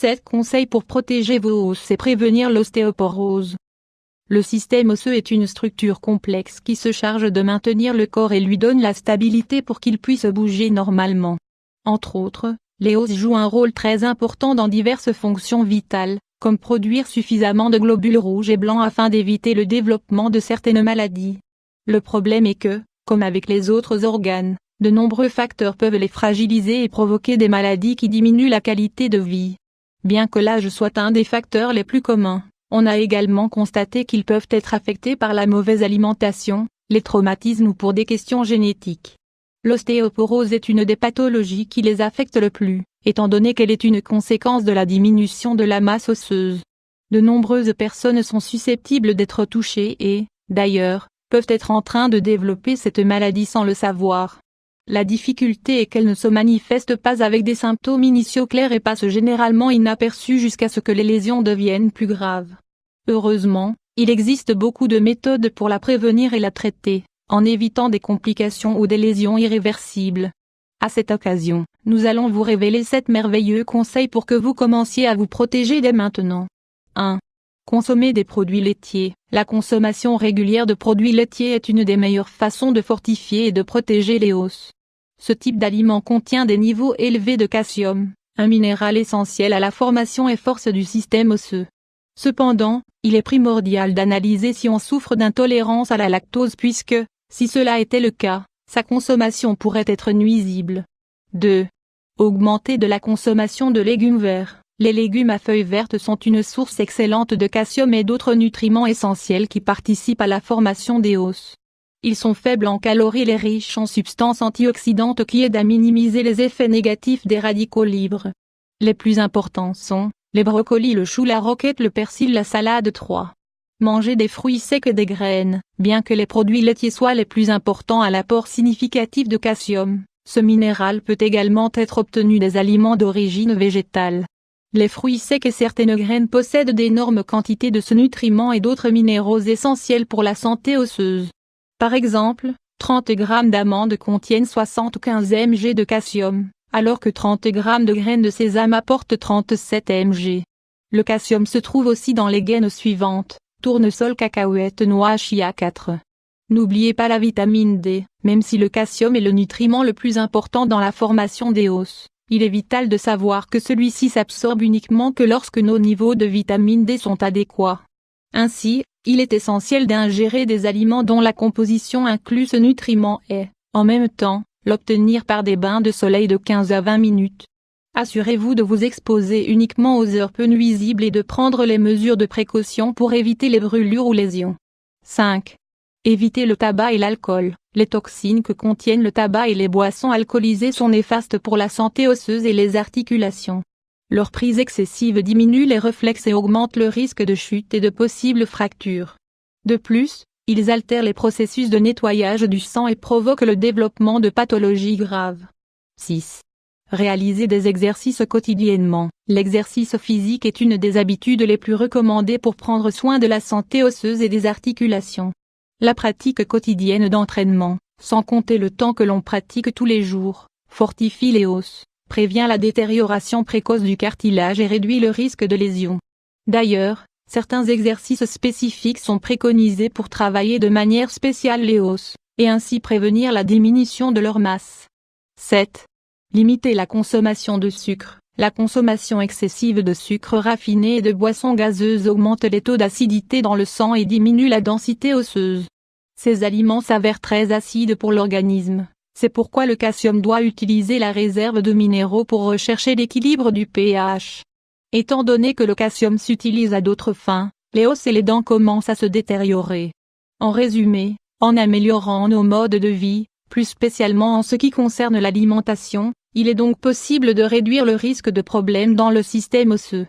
7 conseils pour protéger vos os et prévenir l'ostéoporose. Le système osseux est une structure complexe qui se charge de maintenir le corps et lui donne la stabilité pour qu'il puisse bouger normalement. Entre autres, les os jouent un rôle très important dans diverses fonctions vitales, comme produire suffisamment de globules rouges et blancs afin d'éviter le développement de certaines maladies. Le problème est que, comme avec les autres organes, de nombreux facteurs peuvent les fragiliser et provoquer des maladies qui diminuent la qualité de vie. Bien que l'âge soit un des facteurs les plus communs, on a également constaté qu'ils peuvent être affectés par la mauvaise alimentation, les traumatismes ou pour des questions génétiques. L'ostéoporose est une des pathologies qui les affecte le plus, étant donné qu'elle est une conséquence de la diminution de la masse osseuse. De nombreuses personnes sont susceptibles d'être touchées et, d'ailleurs, peuvent être en train de développer cette maladie sans le savoir. La difficulté est qu'elle ne se manifeste pas avec des symptômes initiaux clairs et passe généralement inaperçue jusqu'à ce que les lésions deviennent plus graves. Heureusement, il existe beaucoup de méthodes pour la prévenir et la traiter, en évitant des complications ou des lésions irréversibles. À cette occasion, nous allons vous révéler 7 merveilleux conseils pour que vous commenciez à vous protéger dès maintenant. 1. Consommer des produits laitiers. La consommation régulière de produits laitiers est une des meilleures façons de fortifier et de protéger les os. Ce type d'aliment contient des niveaux élevés de calcium, un minéral essentiel à la formation et force du système osseux. Cependant, il est primordial d'analyser si on souffre d'intolérance à la lactose puisque, si cela était le cas, sa consommation pourrait être nuisible. 2. Augmenter de la consommation de légumes verts. Les légumes à feuilles vertes sont une source excellente de calcium et d'autres nutriments essentiels qui participent à la formation des os. Ils sont faibles en calories et riches en substances antioxydantes qui aident à minimiser les effets négatifs des radicaux libres. Les plus importants sont les brocolis, le chou, la roquette, le persil, la salade. 3. Manger des fruits secs et des graines. Bien que les produits laitiers soient les plus importants à l'apport significatif de calcium, ce minéral peut également être obtenu des aliments d'origine végétale. Les fruits secs et certaines graines possèdent d'énormes quantités de ce nutriment et d'autres minéraux essentiels pour la santé osseuse. Par exemple, 30 g d'amandes contiennent 75 mg de calcium, alors que 30 g de graines de sésame apportent 37 mg. Le calcium se trouve aussi dans les graines suivantes: tournesol, cacahuètes, noix, chia. 4. N'oubliez pas la vitamine D. Même si le calcium est le nutriment le plus important dans la formation des os, il est vital de savoir que celui-ci s'absorbe uniquement que lorsque nos niveaux de vitamine D sont adéquats. Ainsi, il est essentiel d'ingérer des aliments dont la composition inclut ce nutriment et, en même temps, l'obtenir par des bains de soleil de 15 à 20 minutes. Assurez-vous de vous exposer uniquement aux heures peu nuisibles et de prendre les mesures de précaution pour éviter les brûlures ou lésions. 5. Évitez le tabac et l'alcool. Les toxines que contiennent le tabac et les boissons alcoolisées sont néfastes pour la santé osseuse et les articulations. Leur prise excessive diminue les réflexes et augmente le risque de chute et de possibles fractures. De plus, ils altèrent les processus de nettoyage du sang et provoquent le développement de pathologies graves. 6. Réaliser des exercices quotidiennement. L'exercice physique est une des habitudes les plus recommandées pour prendre soin de la santé osseuse et des articulations. La pratique quotidienne d'entraînement, sans compter le temps que l'on pratique tous les jours, fortifie les os, prévient la détérioration précoce du cartilage et réduit le risque de lésions. D'ailleurs, certains exercices spécifiques sont préconisés pour travailler de manière spéciale les os, et ainsi prévenir la diminution de leur masse. 7. Limiter la consommation de sucre. La consommation excessive de sucre raffiné et de boissons gazeuses augmente les taux d'acidité dans le sang et diminue la densité osseuse. Ces aliments s'avèrent très acides pour l'organisme. C'est pourquoi le calcium doit utiliser la réserve de minéraux pour rechercher l'équilibre du pH. Étant donné que le calcium s'utilise à d'autres fins, les os et les dents commencent à se détériorer. En résumé, en améliorant nos modes de vie, plus spécialement en ce qui concerne l'alimentation, il est donc possible de réduire le risque de problèmes dans le système osseux.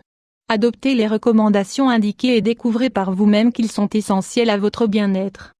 Adoptez les recommandations indiquées et découvrez par vous-même qu'ils sont essentiels à votre bien-être.